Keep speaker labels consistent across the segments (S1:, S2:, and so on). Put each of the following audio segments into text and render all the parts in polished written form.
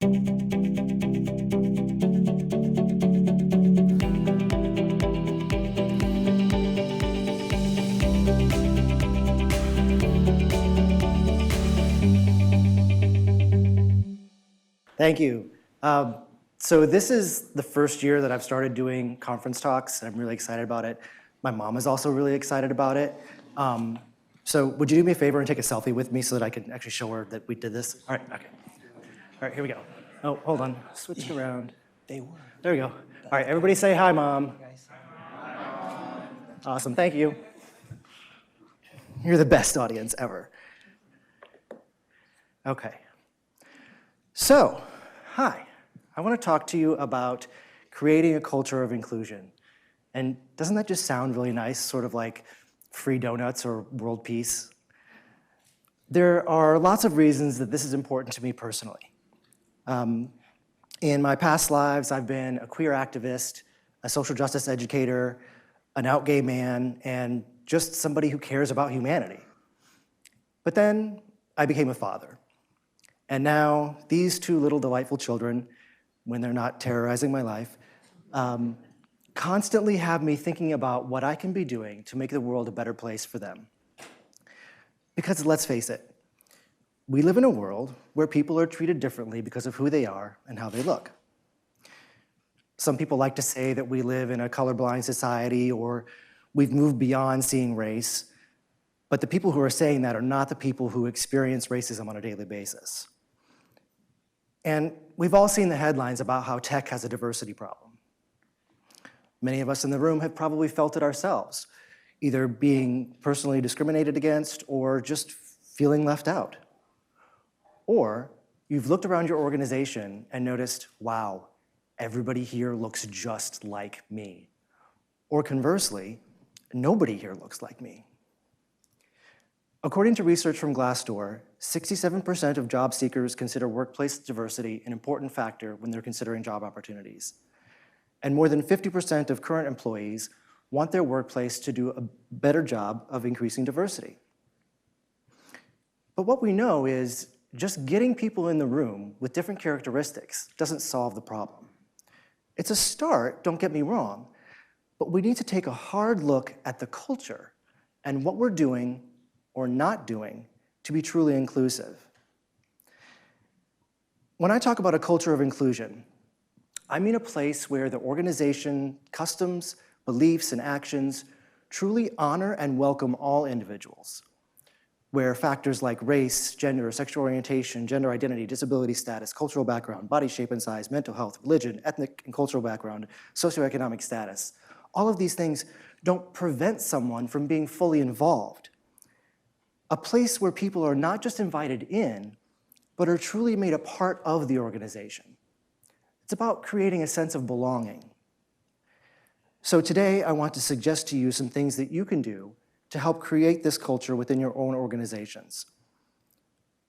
S1: Thank you. So this is the first year that I've started doing conference talks. I'm really excited about it. My mom is also really excited about it. So would you do me a favor and take a selfie with me so that I can actually show her that we did this? All right, okay. All right, here we go. Oh, hold on, switch it around.
S2: They were.
S1: There we go. All right, everybody say hi, Mom. Awesome, thank you. You're the best audience ever. Okay. So, hi. I want to talk to you about creating a culture of inclusion. And doesn't that just sound really nice, sort of like free donuts or world peace? There are lots of reasons that this is important to me personally. In my past lives, I've been a queer activist, a social justice educator, an out gay man, and just somebody who cares about humanity. But then I became a father. And now these two little delightful children, when they're not terrorizing my life, constantly have me thinking about what I can be doing to make the world a better place for them. Because let's face it, we live in a world where people are treated differently because of who they are and how they look. Some people like to say that we live in a colorblind society or we've moved beyond seeing race, but the people who are saying that are not the people who experience racism on a daily basis. And we've all seen the headlines about how tech has a diversity problem. Many of us in the room have probably felt it ourselves, either being personally discriminated against or just feeling left out. Or you've looked around your organization and noticed, wow, everybody here looks just like me. Or conversely, nobody here looks like me. According to research from Glassdoor, 67% of job seekers consider workplace diversity an important factor when they're considering job opportunities. And more than 50% of current employees want their workplace to do a better job of increasing diversity. But what we know is just getting people in the room with different characteristics doesn't solve the problem. It's a start, don't get me wrong, but we need to take a hard look at the culture and what we're doing or not doing to be truly inclusive. When I talk about a culture of inclusion, I mean a place where the organization, customs, beliefs, and actions truly honor and welcome all individuals, where factors like race, gender, sexual orientation, gender identity, disability status, cultural background, body shape and size, mental health, religion, ethnic and cultural background, socioeconomic status, all of these things don't prevent someone from being fully involved. A place where people are not just invited in, but are truly made a part of the organization. It's about creating a sense of belonging. So today, I want to suggest to you some things that you can do to help create this culture within your own organizations.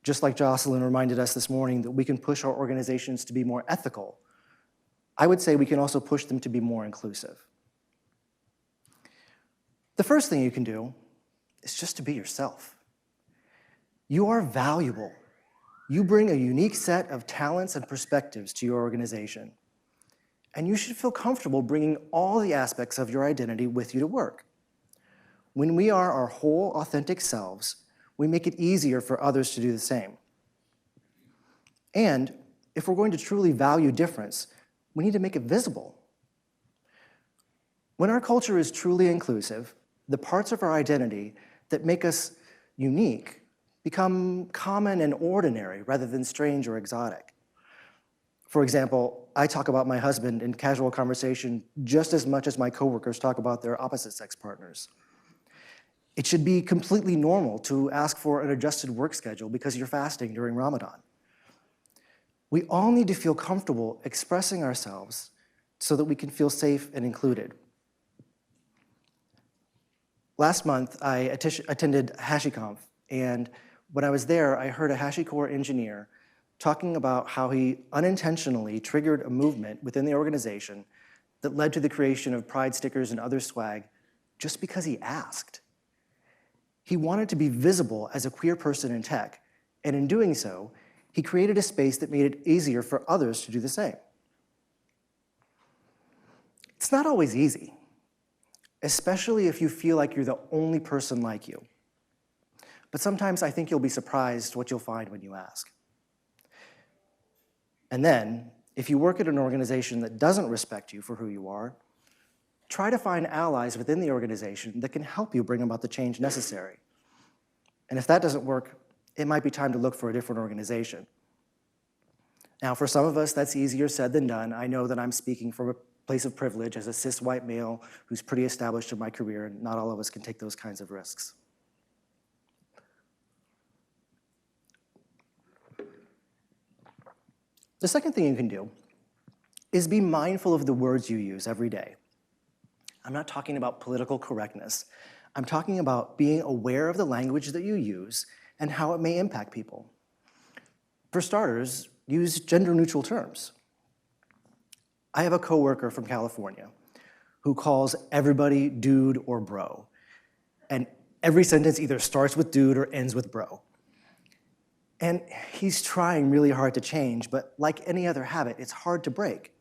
S1: Just like Jocelyn reminded us this morning that we can push our organizations to be more ethical, I would say we can also push them to be more inclusive. The first thing you can do is just to be yourself. You are valuable. You bring a unique set of talents and perspectives to your organization. And you should feel comfortable bringing all the aspects of your identity with you to work. When we are our whole, authentic selves, we make it easier for others to do the same. And if we're going to truly value difference, we need to make it visible. When our culture is truly inclusive, the parts of our identity that make us unique become common and ordinary rather than strange or exotic. For example, I talk about my husband in casual conversation just as much as my coworkers talk about their opposite-sex partners. It should be completely normal to ask for an adjusted work schedule because you're fasting during Ramadan. We all need to feel comfortable expressing ourselves so that we can feel safe and included. Last month, I attended HashiConf, and when I was there, I heard a HashiCorp engineer talking about how he unintentionally triggered a movement within the organization that led to the creation of pride stickers and other swag just because he asked. He wanted to be visible as a queer person in tech, and in doing so, he created a space that made it easier for others to do the same. It's not always easy, especially if you feel like you're the only person like you. But sometimes I think you'll be surprised what you'll find when you ask. And then, if you work at an organization that doesn't respect you for who you are, try to find allies within the organization that can help you bring about the change necessary. And if that doesn't work, it might be time to look for a different organization. Now, for some of us, that's easier said than done. I know that I'm speaking from a place of privilege as a cis white male who's pretty established in my career, and not all of us can take those kinds of risks. The second thing you can do is be mindful of the words you use every day. I'm not talking about political correctness. I'm talking about being aware of the language that you use and how it may impact people. For starters, use gender-neutral terms. I have a coworker from California who calls everybody dude or bro, and every sentence either starts with dude or ends with bro. And he's trying really hard to change, but like any other habit, it's hard to break.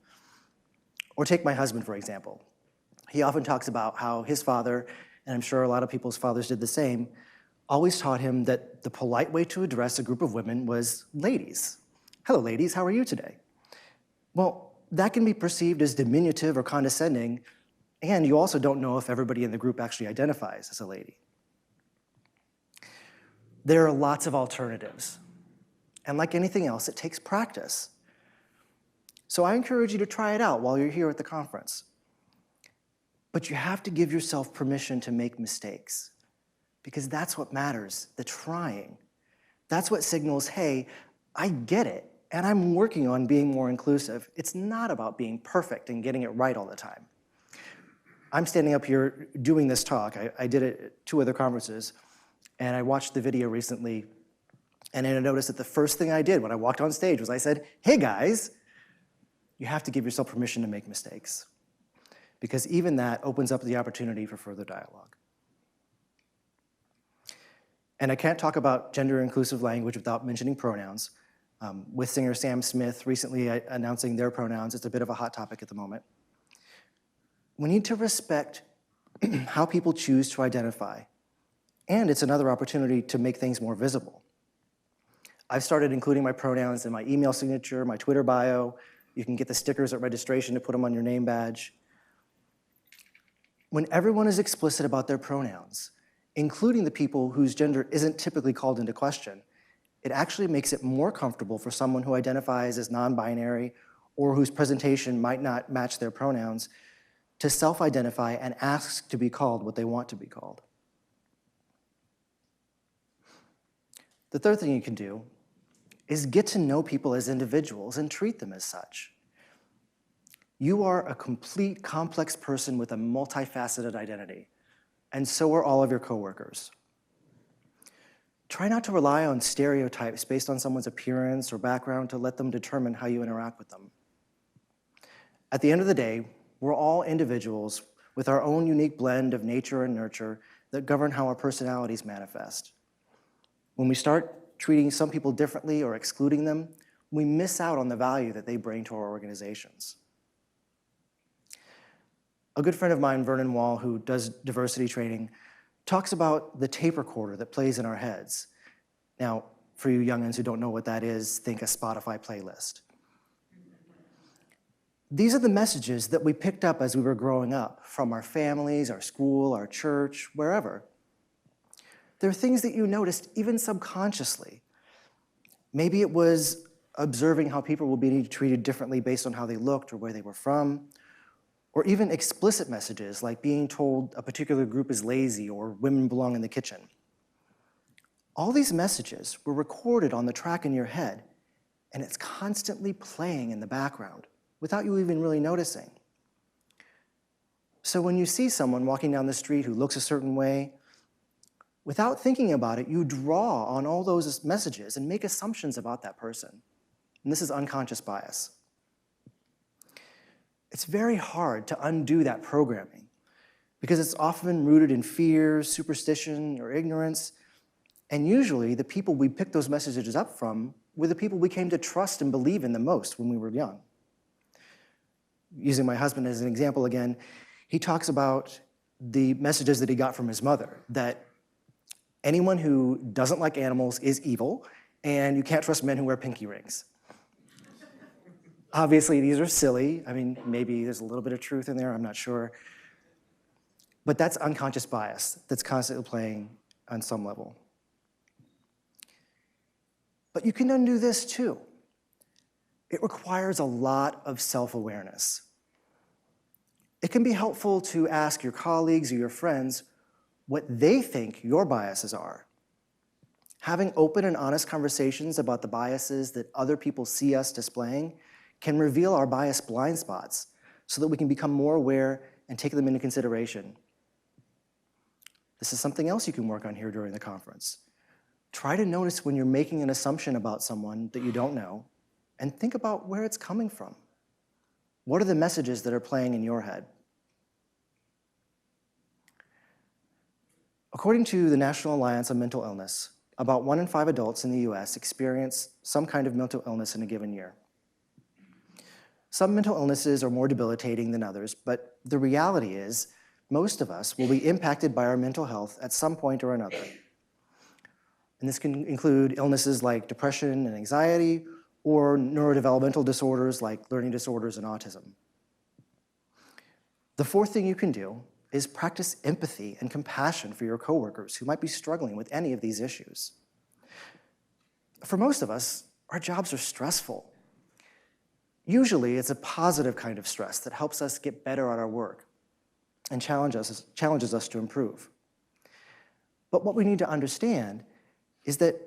S1: Or take my husband, for example. He often talks about how his father, and I'm sure a lot of people's fathers did the same, always taught him that the polite way to address a group of women was ladies. Hello, ladies, how are you today? Well, that can be perceived as diminutive or condescending, and you also don't know if everybody in the group actually identifies as a lady. There are lots of alternatives, and like anything else, it takes practice. So I encourage you to try it out while you're here at the conference. But you have to give yourself permission to make mistakes, because that's what matters, the trying. That's what signals, hey, I get it, and I'm working on being more inclusive. It's not about being perfect and getting it right all the time. I'm standing up here doing this talk. I did it at 2 other conferences, and I watched the video recently, and I noticed that the first thing I did when I walked on stage was I said, hey guys, you have to give yourself permission to make mistakes, because even that opens up the opportunity for further dialogue. And I can't talk about gender-inclusive language without mentioning pronouns. With singer Sam Smith recently announcing their pronouns, it's a bit of a hot topic at the moment. We need to respect how people choose to identify, and it's another opportunity to make things more visible. I've started including my pronouns in my email signature, my Twitter bio. You can get the stickers at registration to put them on your name badge. When everyone is explicit about their pronouns, including the people whose gender isn't typically called into question, it actually makes it more comfortable for someone who identifies as non-binary or whose presentation might not match their pronouns to self-identify and ask to be called what they want to be called. The third thing you can do is get to know people as individuals and treat them as such. You are a complete, complex person with a multifaceted identity, and so are all of your coworkers. Try not to rely on stereotypes based on someone's appearance or background to let them determine how you interact with them. At the end of the day, we're all individuals with our own unique blend of nature and nurture that govern how our personalities manifest. When we start treating some people differently or excluding them, we miss out on the value that they bring to our organizations. A good friend of mine, Vernon Wall, who does diversity training, talks about the tape recorder that plays in our heads. Now, for you youngins who don't know what that is, think a Spotify playlist. These are the messages that we picked up as we were growing up from our families, our school, our church, wherever. There are things that you noticed even subconsciously. Maybe it was observing how people will be treated differently based on how they looked or where they were from, or even explicit messages like being told a particular group is lazy or women belong in the kitchen. All these messages were recorded on the track in your head, and it's constantly playing in the background without you even really noticing. So when you see someone walking down the street who looks a certain way, without thinking about it, you draw on all those messages and make assumptions about that person. And this is unconscious bias. It's very hard to undo that programming because it's often rooted in fear, superstition, or ignorance. And usually the people we pick those messages up from were the people we came to trust and believe in the most when we were young. Using my husband as an example again, he talks about the messages that he got from his mother, that anyone who doesn't like animals is evil, and you can't trust men who wear pinky rings. Obviously, these are silly. I mean, maybe there's a little bit of truth in there, I'm not sure. But that's unconscious bias that's constantly playing on some level. But you can undo this too. It requires a lot of self-awareness. It can be helpful to ask your colleagues or your friends what they think your biases are. Having open and honest conversations about the biases that other people see us displaying can reveal our bias blind spots so that we can become more aware and take them into consideration. This is something else you can work on here during the conference. Try to notice when you're making an assumption about someone that you don't know, and think about where it's coming from. What are the messages that are playing in your head? According to the National Alliance on Mental Illness, about 1 in 5 adults in the US experience some kind of mental illness in a given year. Some mental illnesses are more debilitating than others, but the reality is most of us will be impacted by our mental health at some point or another. And this can include illnesses like depression and anxiety, or neurodevelopmental disorders like learning disorders and autism. The fourth thing you can do is practice empathy and compassion for your coworkers who might be struggling with any of these issues. For most of us, our jobs are stressful. Usually, it's a positive kind of stress that helps us get better at our work and challenges us to improve. But what we need to understand is that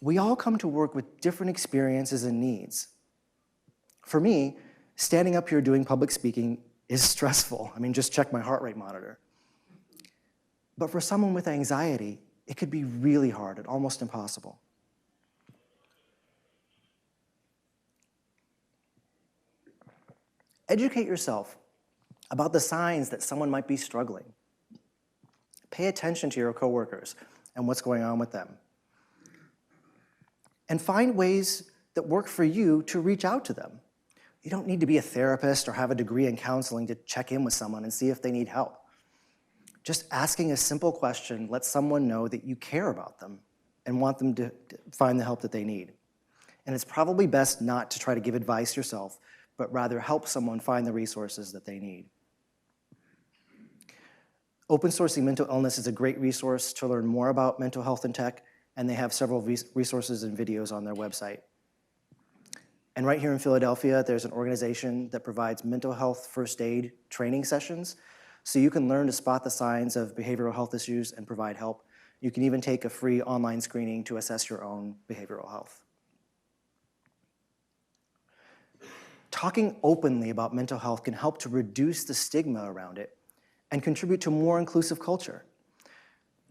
S1: we all come to work with different experiences and needs. For me, standing up here doing public speaking is stressful. I mean, just check my heart rate monitor. But for someone with anxiety, it could be really hard and almost impossible. Educate yourself about the signs that someone might be struggling. Pay attention to your coworkers and what's going on with them. And find ways that work for you to reach out to them. You don't need to be a therapist or have a degree in counseling to check in with someone and see if they need help. Just asking a simple question lets someone know that you care about them and want them to find the help that they need. And it's probably best not to try to give advice yourself, but rather help someone find the resources that they need. Open Sourcing Mental Illness is a great resource to learn more about mental health and tech, and they have several resources and videos on their website. And right here in Philadelphia, there's an organization that provides mental health first aid training sessions, so you can learn to spot the signs of behavioral health issues and provide help. You can even take a free online screening to assess your own behavioral health. Talking openly about mental health can help to reduce the stigma around it and contribute to a more inclusive culture.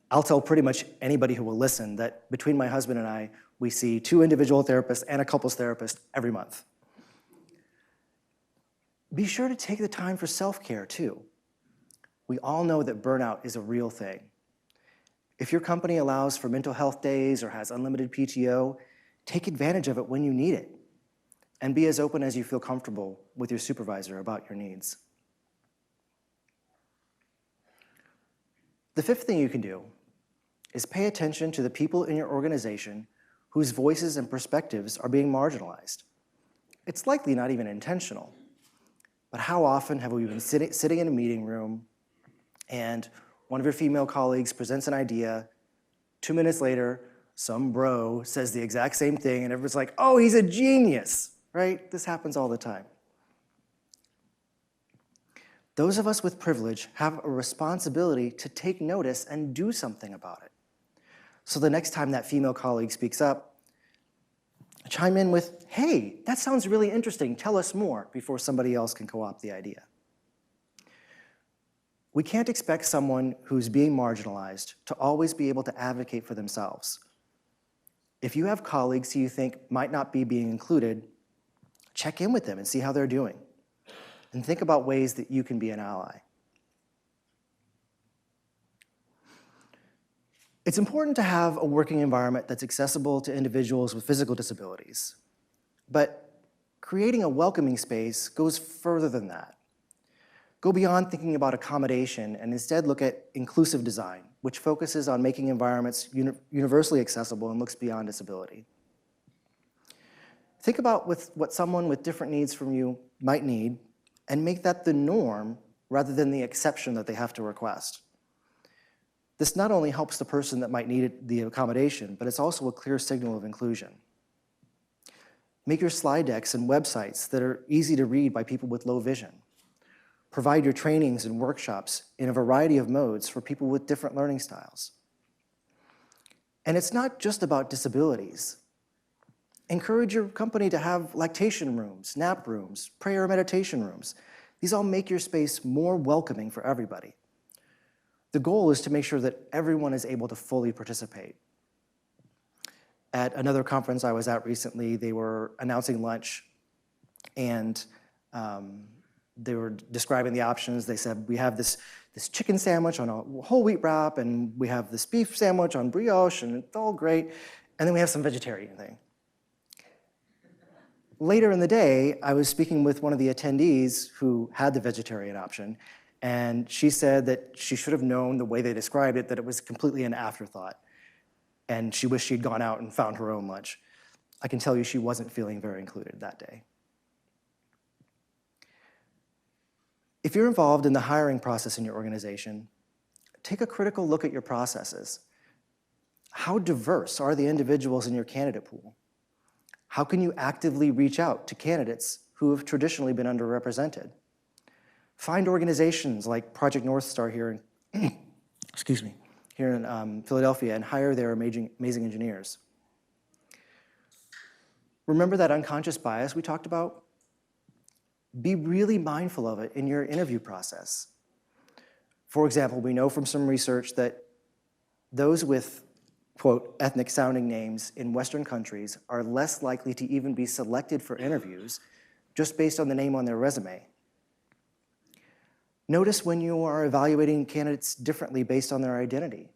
S1: I'll tell pretty much anybody who will listen that between my husband and I, we see 2 individual therapists and a couples therapist every month. Be sure to take the time for self-care too. We all know that burnout is a real thing. If your company allows for mental health days or has unlimited PTO, take advantage of it when you need it. And be as open as you feel comfortable with your supervisor about your needs. The fifth thing you can do is pay attention to the people in your organization whose voices and perspectives are being marginalized. It's likely not even intentional, but how often have we been sitting in a meeting room and one of your female colleagues presents an idea, 2 minutes later, some bro says the exact same thing and everyone's like, oh, he's a genius, right? This happens all the time. Those of us with privilege have a responsibility to take notice and do something about it. So the next time that female colleague speaks up, chime in with, hey, that sounds really interesting, tell us more, before somebody else can co-opt the idea. We can't expect someone who's being marginalized to always be able to advocate for themselves. If you have colleagues who you think might not be being included, check in with them and see how they're doing. And think about ways that you can be an ally. It's important to have a working environment that's accessible to individuals with physical disabilities, but creating a welcoming space goes further than that. Go beyond thinking about accommodation and instead look at inclusive design, which focuses on making environments universally accessible and looks beyond disability. Think about what someone with different needs from you might need and make that the norm rather than the exception that they have to request. This not only helps the person that might need the accommodation, but it's also a clear signal of inclusion. Make your slide decks and websites that are easy to read by people with low vision. Provide your trainings and workshops in a variety of modes for people with different learning styles. And it's not just about disabilities. Encourage your company to have lactation rooms, nap rooms, prayer and meditation rooms. These all make your space more welcoming for everybody. The goal is to make sure that everyone is able to fully participate. At another conference I was at recently, they were announcing lunch, and they were describing the options. They said, we have this chicken sandwich on a whole wheat wrap, and we have this beef sandwich on brioche, and it's all great. And then we have some vegetarian thing. Later in the day, I was speaking with one of the attendees who had the vegetarian option, and she said that she should have known the way they described it, that it was completely an afterthought. And she wished she'd gone out and found her own lunch. I can tell you she wasn't feeling very included that day. If you're involved in the hiring process in your organization, take a critical look at your processes. How diverse are the individuals in your candidate pool? How can you actively reach out to candidates who have traditionally been underrepresented? Find organizations like Project North Star here in, here in Philadelphia and hire their amazing engineers. Remember that unconscious bias we talked about? Be really mindful of it in your interview process. For example, we know from some research that those with, quote, ethnic sounding names in Western countries are less likely to even be selected for interviews just based on the name on their resume. Notice when you are evaluating candidates differently based on their identity.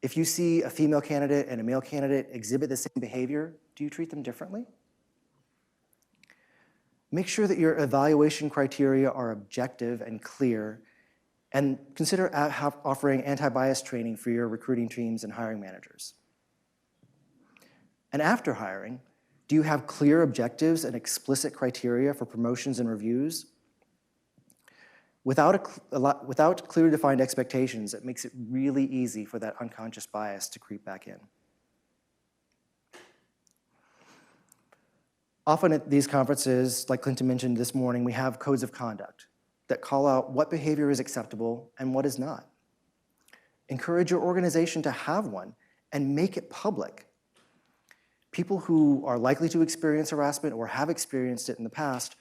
S1: If you see a female candidate and a male candidate exhibit the same behavior, do you treat them differently? Make sure that your evaluation criteria are objective and clear, and consider offering anti-bias training for your recruiting teams and hiring managers. And after hiring, do you have clear objectives and explicit criteria for promotions and reviews? Without clearly defined expectations, it makes it really easy for that unconscious bias to creep back in. Often at these conferences, like Clinton mentioned this morning, we have codes of conduct that call out what behavior is acceptable and what is not. Encourage your organization to have one and make it public. People who are likely to experience harassment or have experienced it in the past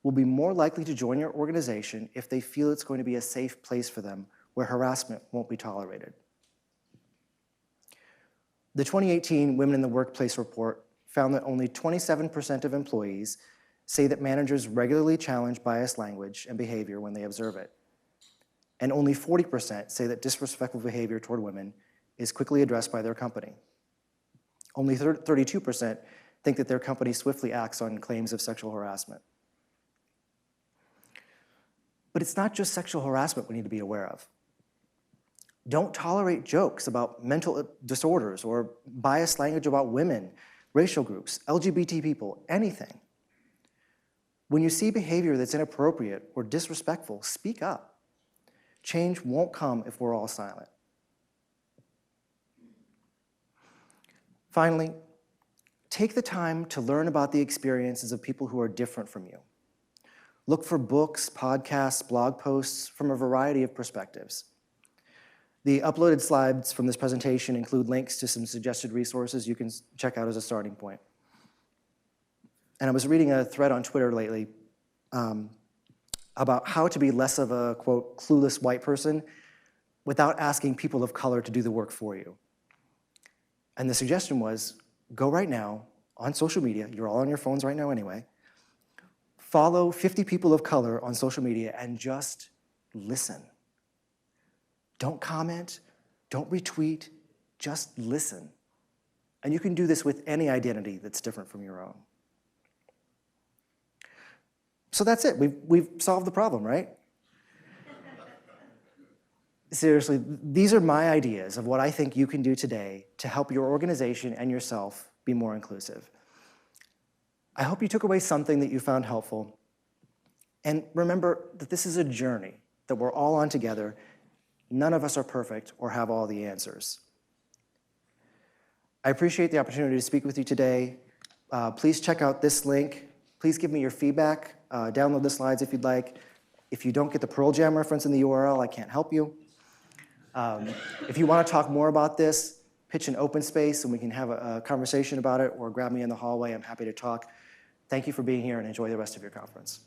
S1: will be more likely to join your organization if they feel it's going to be a safe place for them where harassment won't be tolerated. The 2018 Women in the Workplace report found that only 27% of employees say that managers regularly challenge biased language and behavior when they observe it. And only 40% say that disrespectful behavior toward women is quickly addressed by their company. Only 32% think that their company swiftly acts on claims of sexual harassment. But it's not just sexual harassment we need to be aware of. Don't tolerate jokes about mental disorders or biased language about women, racial groups, LGBT people, anything. When you see behavior that's inappropriate or disrespectful, speak up. Change won't come if we're all silent. Finally, take the time to learn about the experiences of people who are different from you. Look for books, podcasts, blog posts from a variety of perspectives. The uploaded slides from this presentation include links to some suggested resources you can check out as a starting point. And I was reading a thread on Twitter lately about how to be less of a, quote, clueless white person without asking people of color to do the work for you. And the suggestion was, go right now on social media, you're all on your phones right now anyway, follow 50 people of color on social media and just listen. Don't comment, don't retweet, Just listen. And you can do this with any identity that's different from your own. So that's it. We've solved the problem, right? Seriously, these are my ideas of what I think you can do today to help your organization and yourself be more inclusive. I hope you took away something that you found helpful. And remember that this is a journey that we're all on together. None of us are perfect or have all the answers. I appreciate the opportunity to speak with you today. Please check out this link. Please give me your feedback. Download the slides if you'd like. If you don't get the Pearl Jam reference in the URL, I can't help you. If you want to talk more about this, pitch an open space and we can have a conversation about it, or grab me in the hallway. I'm happy to talk. Thank you for being here and enjoy the rest of your conference.